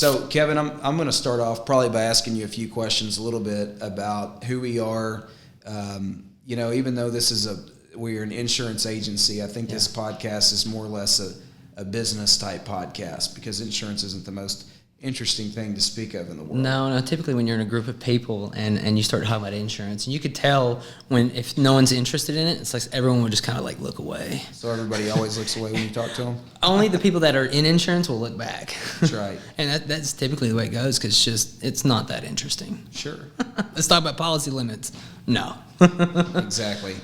So, Kevin, I'm going to start off probably by asking you a few questions, a little bit about who we are. Even though we're an insurance agency, I think this podcast is more or less a business type podcast because insurance isn't the most interesting thing to speak of in the world. No. Typically, when you're in a group of people and you start talking about insurance, and you could tell if no one's interested in it, it's like everyone would just kind of like look away. So everybody always looks away when you talk to them? Only the people that are in insurance will look back. That's right. And that's typically the way it goes because it's not that interesting. Sure. Let's talk about policy limits. No. Exactly.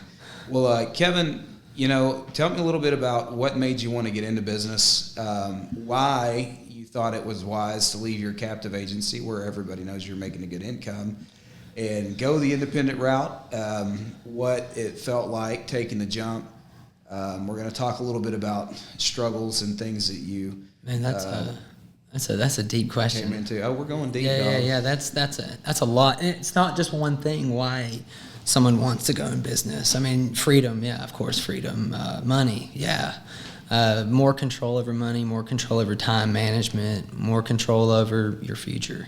Well, Kevin, tell me a little bit about what made you want to get into business, why you thought it was wise to leave your captive agency where everybody knows you're making a good income and go the independent route, what it felt like taking the jump. We're going to talk a little bit about struggles and things that you that's a deep question. Came into. Oh, we're going deep. Yeah. That's a lot. And it's not just one thing why someone wants to go in business. I mean, freedom, yeah, of course, freedom. Money, yeah. More control over money, more control over time management, more control over your future.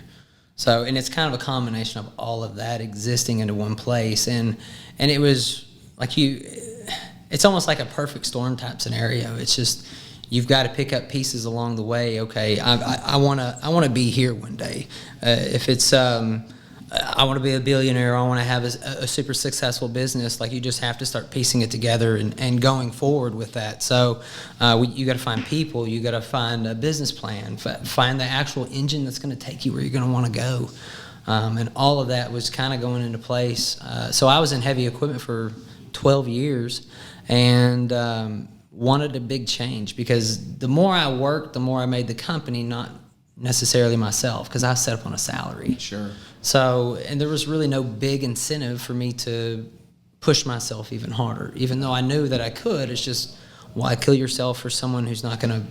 So, and it's kind of a combination of all of that existing into one place. And it was like it's almost like a perfect storm type scenario. It's just, you've got to pick up pieces along the way. Okay, I want to be here one day. If it's I want to be a billionaire, I want to have a super successful business, like you just have to start piecing it together and going forward with that. So you got to find people, you got to find a business plan, find the actual engine that's going to take you where you're going to want to go. And all of that was kind of going into place. So I was in heavy equipment for 12 years and wanted a big change because the more I worked, the more I made the company, not necessarily myself, because I was set up on a salary. Sure. So, and there was really no big incentive for me to push myself even harder, even though I knew that I could. It's just, why kill yourself for someone who's not going to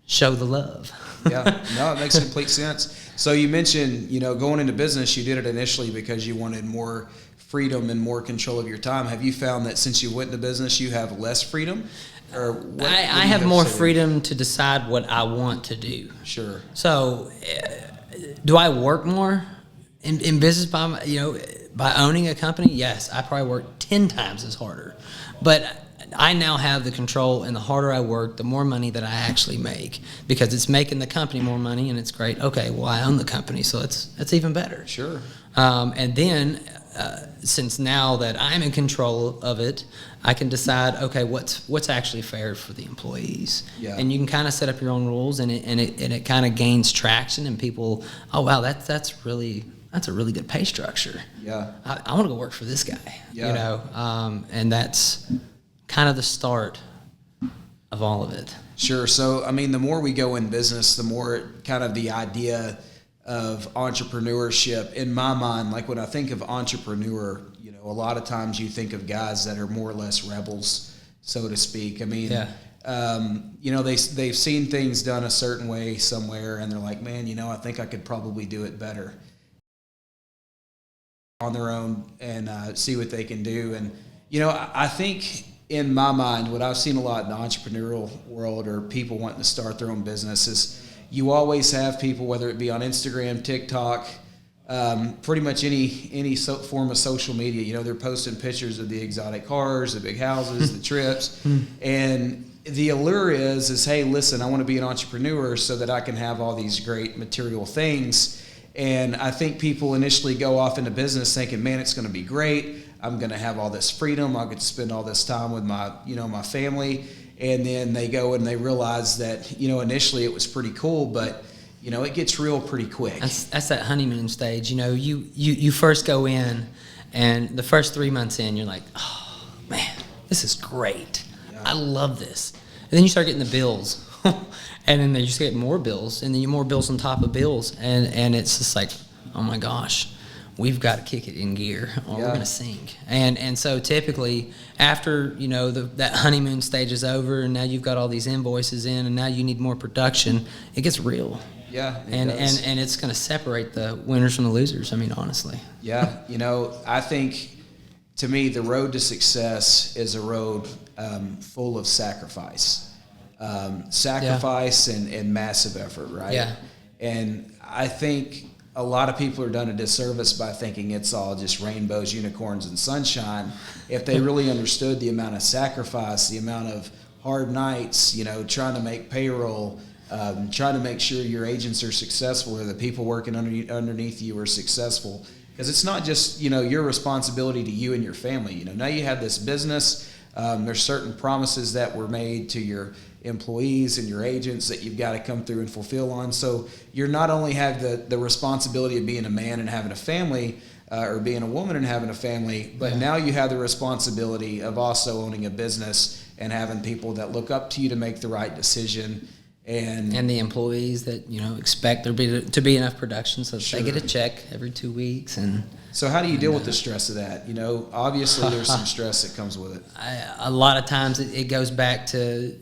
show the love? Yeah, no, it makes complete sense. So you mentioned, going into business, you did it initially because you wanted more freedom and more control of your time. Have you found that since you went into business, you have less freedom? Or what I have more freedom to decide what I want to do. Sure. So, do I work more in business by owning a company? Yes, I probably work 10 times as harder. But I now have the control, and the harder I work, the more money that I actually make, because it's making the company more money, and it's great. Okay, well, I own the company, so that's even better. Sure. And then, since now that I'm in control of it, I can decide, okay, what's actually fair for the employees. Yeah. And you can kind of set up your own rules, and it kind of gains traction, and people, oh wow, that's a really good pay structure. Yeah. I want to go work for this guy. Yeah. And that's kind of the start of all of it. Sure. So, I mean, the more we go in business, the more kind of the idea of entrepreneurship in my mind, like when I think of entrepreneur, a lot of times you think of guys that are more or less rebels, so to speak. I mean, they've seen things done a certain way somewhere, and they're like, man, I think I could probably do it better on their own and see what they can do. And, I think in my mind, what I've seen a lot in the entrepreneurial world or people wanting to start their own business is you always have people, whether it be on Instagram, TikTok, pretty much any form of social media, they're posting pictures of the exotic cars, the big houses, the trips. And the allure is, hey, listen, I want to be an entrepreneur so that I can have all these great material things. And I think people initially go off into business thinking, man, it's going to be great. I'm going to have all this freedom. I'll get to spend all this time with my family. And then they go and they realize that, initially it was pretty cool, but it gets real pretty quick. That's that honeymoon stage. You first go in, and the first 3 months in, you're like, oh, man, this is great. Yeah. I love this. And then you start getting the bills. And then you just get more bills, and then more bills on top of bills. And it's just like, oh, my gosh, we've got to kick it in gear or we're going to sink. And so typically after, that honeymoon stage is over and now you've got all these invoices in and now you need more production, it gets real. Yeah, and it's going to separate the winners from the losers, I mean, honestly. Yeah, I think, to me, the road to success is a road full of sacrifice. And massive effort, right? Yeah. And I think a lot of people are done a disservice by thinking it's all just rainbows, unicorns, and sunshine. If they really understood the amount of sacrifice, the amount of hard nights, trying to make payroll, trying to make sure your agents are successful or the people working underneath you are successful. Because it's not just, your responsibility to you and your family. Now you have this business. There's certain promises that were made to your employees and your agents that you've got to come through and fulfill on. So you're not only have the responsibility of being a man and having a family, or being a woman and having a family, but now you have the responsibility of also owning a business and having people that look up to you to make the right decision. And the employees that expect there to be enough production so that they get a check every 2 weeks. And so how do you deal with the stress of that? Obviously there's some stress that comes with it. A lot of times it goes back to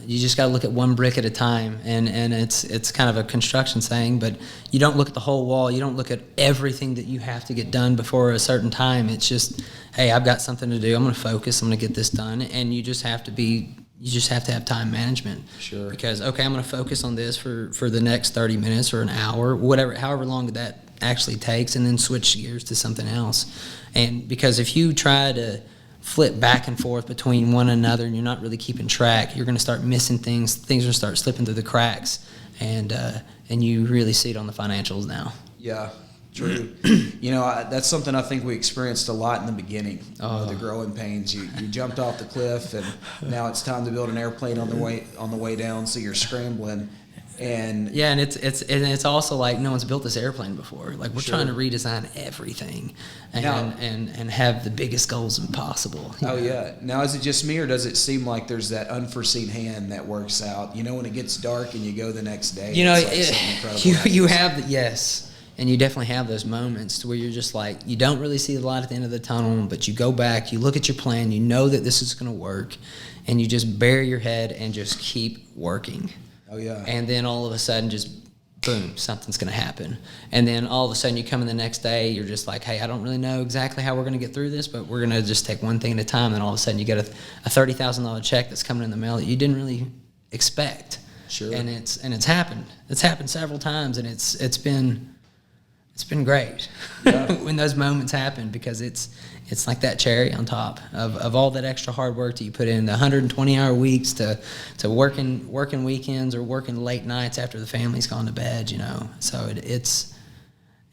you just got to look at one brick at a time, and it's kind of a construction saying, but you don't look at the whole wall. You don't look at everything that you have to get done before a certain time. It's just, hey, I've got something to do. I'm going to focus. I'm going to get this done, and you just have to have time management. Sure. Because, okay, I'm going to focus on this for the next 30 minutes or an hour, however long that actually takes, and then switch gears to something else. And because if you try to flip back and forth between one another and you're not really keeping track, you're going to start missing things. Things are going to start slipping through the cracks, and you really see it on the financials now. Yeah. True. That's something I think we experienced a lot in the beginning. The growing pains. You jumped off the cliff, and now it's time to build an airplane on the way down. So you're scrambling, and it's also like no one's built this airplane before. Like we're trying to redesign everything, and have the biggest goals possible. Oh yeah. Now is it just me, or does it seem like there's that unforeseen hand that works out? When it gets dark and you go the next day. You have yes. And you definitely have those moments where you're just like, you don't really see the light at the end of the tunnel, but you go back, you look at your plan, you know that this is going to work, and you just bury your head and just keep working. Oh, yeah. And then all of a sudden, just boom, something's going to happen. And then all of a sudden, you come in the next day, you're just like, hey, I don't really know exactly how we're going to get through this, but we're going to just take one thing at a time. And all of a sudden, you get a $30,000 check that's coming in the mail that you didn't really expect. Sure. And it's happened. It's happened several times, and it's been great when those moments happen, because it's like that cherry on top of all that extra hard work that you put in, the 120-hour weeks to working weekends or working late nights after the family's gone to bed, So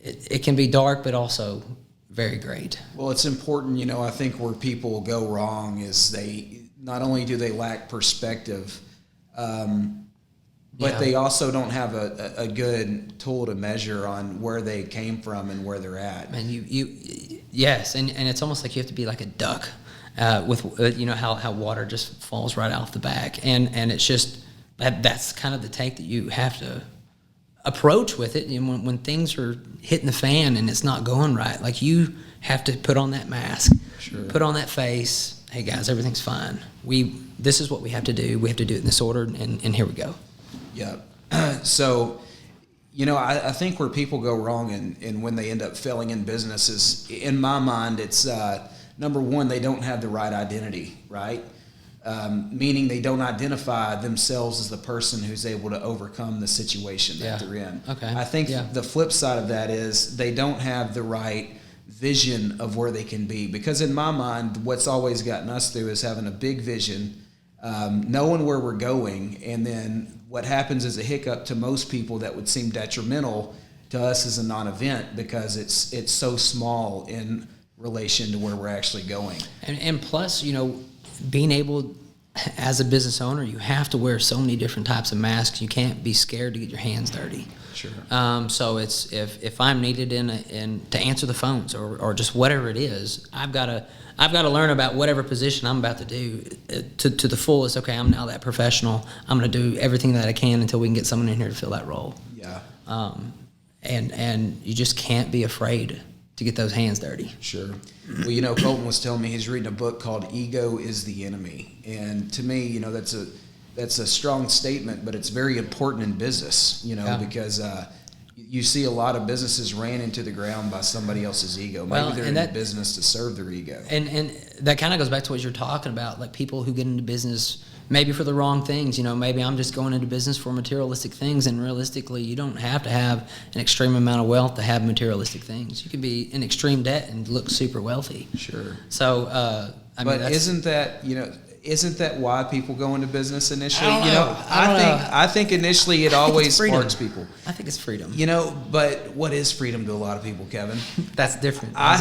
it can be dark, but also very great. Well, it's important, I think where people go wrong is they not only do they lack perspective, but they also don't have a good tool to measure on where they came from and where they're at. And yes, and it's almost like you have to be like a duck with how water just falls right off the back, and it's just that's kind of the take that you have to approach with it. And when things are hitting the fan and it's not going right, like you have to put on that mask, put on that face. Hey guys, everything's fine. This is what we have to do. We have to do it in this order, and here we go. Yeah. So, I think where people go wrong and when they end up failing in business is, in my mind, it's number one, they don't have the right identity, right? Meaning they don't identify themselves as the person who's able to overcome the situation that they're in. Okay. I think the flip side of that is they don't have the right vision of where they can be. Because in my mind, what's always gotten us through is having a big vision, knowing where we're going, and then what happens is a hiccup to most people that would seem detrimental to us as a non-event, because it's so small in relation to where we're actually going. And plus, being able, as a business owner, you have to wear so many different types of masks. You can't be scared to get your hands dirty. Sure. So it's if I'm needed in to answer the phones or just whatever it is, I've got to learn about whatever position I'm about to do to the fullest. Okay, I'm now that professional. I'm going to do everything that I can until we can get someone in here to fill that role. Yeah. And you just can't be afraid to get those hands dirty. Sure. Well, Colton was telling me he's reading a book called "Ego is the Enemy," and to me, that's a strong statement, but it's very important in business. Because you see a lot of businesses ran into the ground by somebody else's ego. Maybe they're in the business to serve their ego. And that kind of goes back to what you're talking about, like people who get into business maybe for the wrong things. Maybe I'm just going into business for materialistic things, and realistically, you don't have to have an extreme amount of wealth to have materialistic things. You can be in extreme debt and look super wealthy. Sure. So, but isn't that why people go into business initially? I don't know. I think initially it always sparks people. I think it's freedom. But what is freedom to a lot of people, Kevin? That's different. I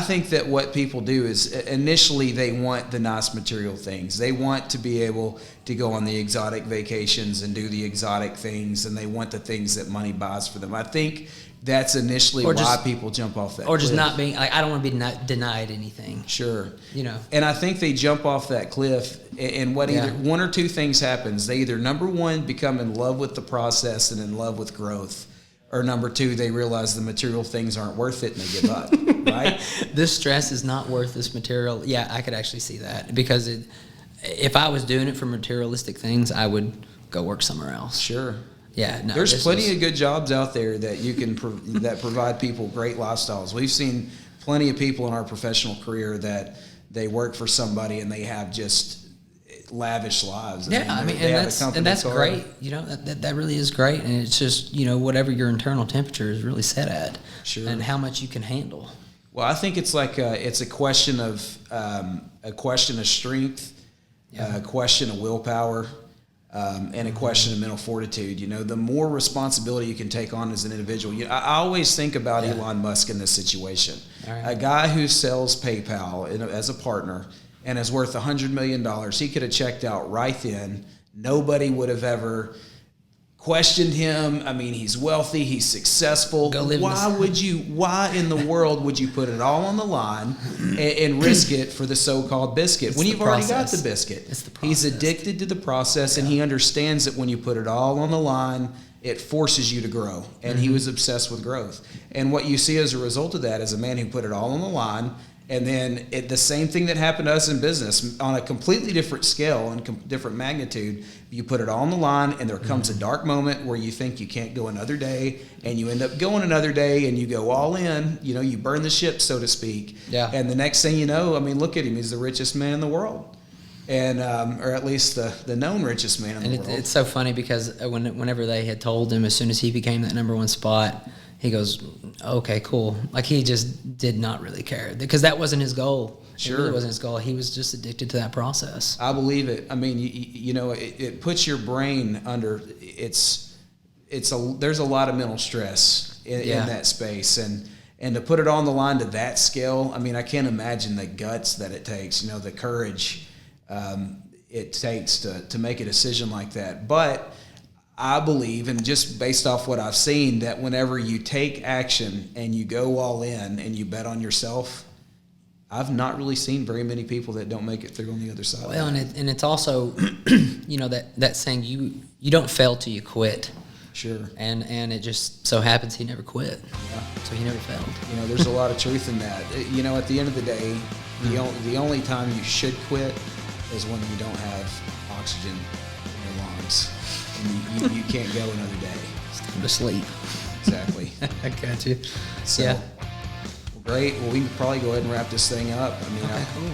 think that what people do is initially they want the nice material things. They want to be able to go on the exotic vacations and do the exotic things, and they want the things that money buys for them. I think that's initially why people jump off that cliff. Or just cliff. not being, I don't want to be denied anything. Sure. And I think they jump off that cliff, and either one or two things happens. They either, number one, become in love with the process and in love with growth, or number two, they realize the material things aren't worth it and they give up, right? This stress is not worth this material. Yeah, I could actually see that, because if I was doing it for materialistic things, I would go work somewhere else. Sure. Yeah, no, there's plenty of good jobs out there that you can that provide people great lifestyles. We've seen plenty of people in our professional career that they work for somebody and they have just lavish lives. And that's great. That really is great, and it's just whatever your internal temperature is really set at, sure, and how much you can handle. Well, I think it's like it's a question of strength, a question of willpower. And a question of mental fortitude. The more responsibility you can take on as an individual. I always think about Elon Musk in this situation. Right. A guy who sells PayPal as a partner and is worth $100 million. He could have checked out right then. Nobody would have ever questioned him. I mean, he's wealthy, he's successful. Why in the world would you put it all on the line and risk it for the so-called biscuit when you've already got the biscuit? It's the process. He's addicted to the process, and he understands that when you put it all on the line, it forces you to grow. And he was obsessed with growth. And what you see as a result of that is a man who put it all on the line. And then the same thing that happened to us in business on a completely different scale and different magnitude. You put it all on the line, and there comes a dark moment where you think you can't go another day, and you end up going another day, and you go all in. You burn the ship, so to speak. Yeah. And the next thing you know, look at him. He's the richest man in the world, and or at least the known richest man in the world. It's so funny because whenever they had told him, as soon as he became that number one spot, he goes, okay, cool. Like, he just did not really care, because that wasn't his goal. Sure. It really wasn't his goal. He was just addicted to that process. I believe it. It puts your brain under, there's a lot of mental stress in that space. And to put it on the line to that scale, I can't imagine the guts that it takes, the courage it takes to make a decision like that. But I believe, and just based off what I've seen, that whenever you take action and you go all in and you bet on yourself, I've not really seen very many people that don't make it through on the other side. Well, and it's also, that saying, you don't fail till you quit. Sure. And it just so happens he never quit. Yeah. So he never failed. There's a lot of truth in that. At the end of the day, the only time you should quit is when you don't have oxygen in your lungs. And you can't go another day. It's time to sleep. Exactly. I got you. So, yeah. Well, great. Well, we can probably go ahead and wrap this thing up. Okay, cool.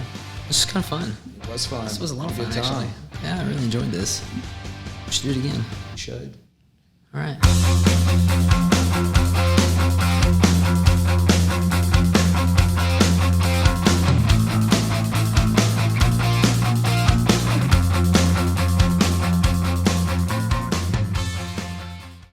This is kind of fun. It was fun. This was a lot of fun, Good time. actually. Yeah, I really enjoyed this. We should do it again. We should. All right.